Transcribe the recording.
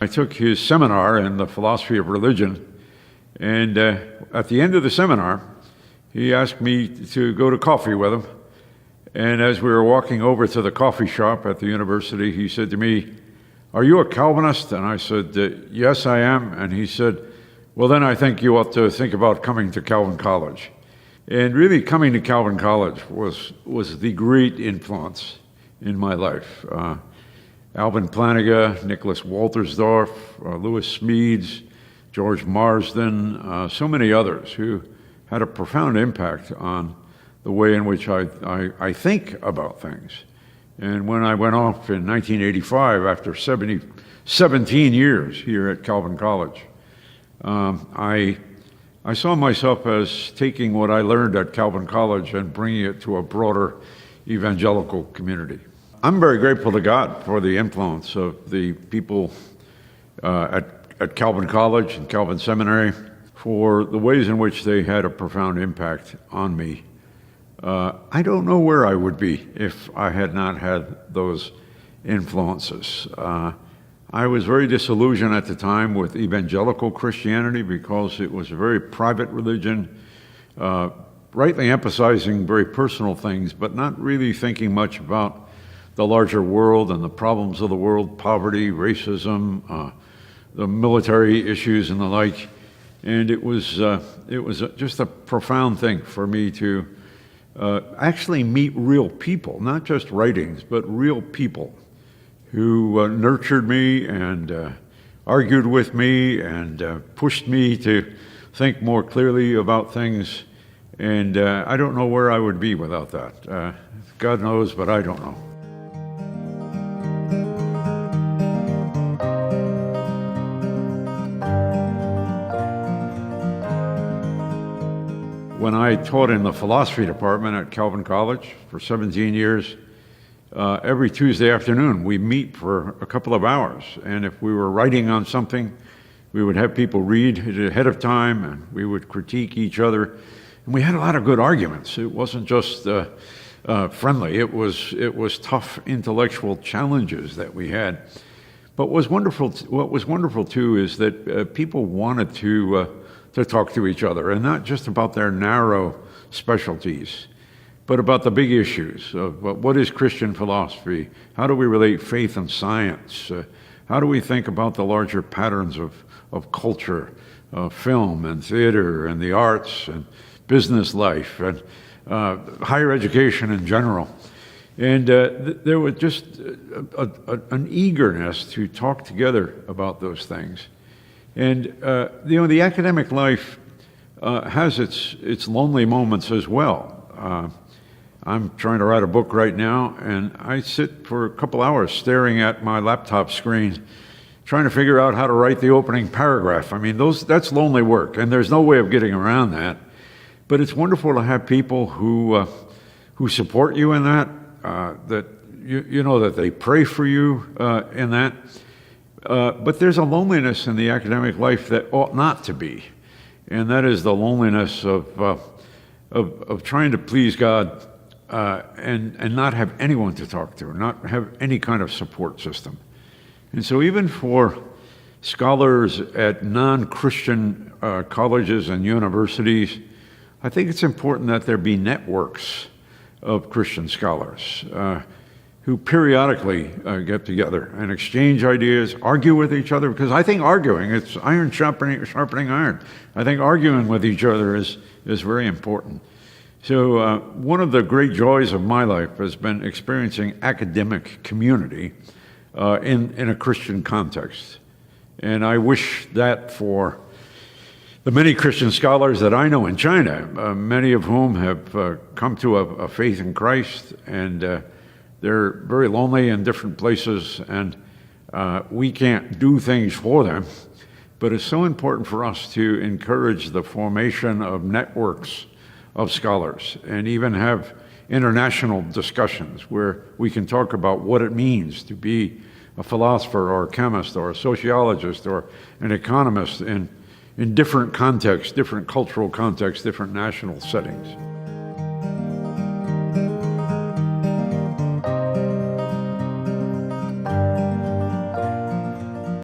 I took his seminar in the philosophy of religion, and at the end of the seminar, he asked me to go to coffee with him. And as we were walking over to the coffee shop at the university, he said to me, "Are you a Calvinist?" And I said, "Yes, I am." And he said, "Well, then I think you ought to think about coming to Calvin College." And really coming to Calvin College was the great influence in my life. Alvin Plantinga, Nicholas Waltersdorf, Lewis Smedes, George Marsden, so many others who had a profound impact on the way in which I think about things. And when I went off in 1985, after 17 years here at Calvin College, I saw myself as taking what I learned at Calvin College and bringing it to a broader evangelical community. I'm very grateful to God for the influence of the people at Calvin College and Calvin Seminary, for the ways in which they had a profound impact on me. I don't know where I would be if I had not had those influences. I was very disillusioned at the time with evangelical Christianity because it was a very private religion, rightly emphasizing very personal things, but not really thinking much about the larger world and the problems of the world, poverty, racism, the military issues and the like. And it was just a profound thing for me to actually meet real people, not just writings, but real people who nurtured me and argued with me and pushed me to think more clearly about things. And I don't know where I would be without that. God knows, but I don't know. When I taught in the philosophy department at Calvin College for 17 years, every Tuesday afternoon we'd meet for a couple of hours. And if we were writing on something, we would have people read it ahead of time and we would critique each other. And we had a lot of good arguments. It wasn't just friendly. It was tough intellectual challenges that we had. But what was wonderful too is that people wanted to talk to each other, and not just about their narrow specialties, but about the big issues of what is Christian philosophy? How do we relate faith and science? How do we think about the larger patterns of culture, film and theater and the arts and business life and higher education in general? And there was just an eagerness to talk together about those things. And the academic life has its lonely moments as well. I'm trying to write a book right now, and I sit for a couple hours staring at my laptop screen, trying to figure out how to write the opening paragraph. I mean, that's lonely work, and there's no way of getting around that. But it's wonderful to have people who support you in that, that you know that they pray for you in that. But there's a loneliness in the academic life that ought not to be, and that is the loneliness of trying to please God and not have anyone to talk to, not have any kind of support system. And so even for scholars at non-Christian colleges and universities, I think it's important that there be networks of Christian scholars who periodically get together and exchange ideas, argue with each other, because I think arguing, it's iron sharpening iron. I think arguing with each other is very important. So one of the great joys of my life has been experiencing academic community in a Christian context. And I wish that for the many Christian scholars that I know in China, many of whom have come to a faith in Christ, and they're very lonely in different places, and we can't do things for them. But it's so important for us to encourage the formation of networks of scholars and even have international discussions where we can talk about what it means to be a philosopher or a chemist or a sociologist or an economist in different contexts, different cultural contexts, different national settings.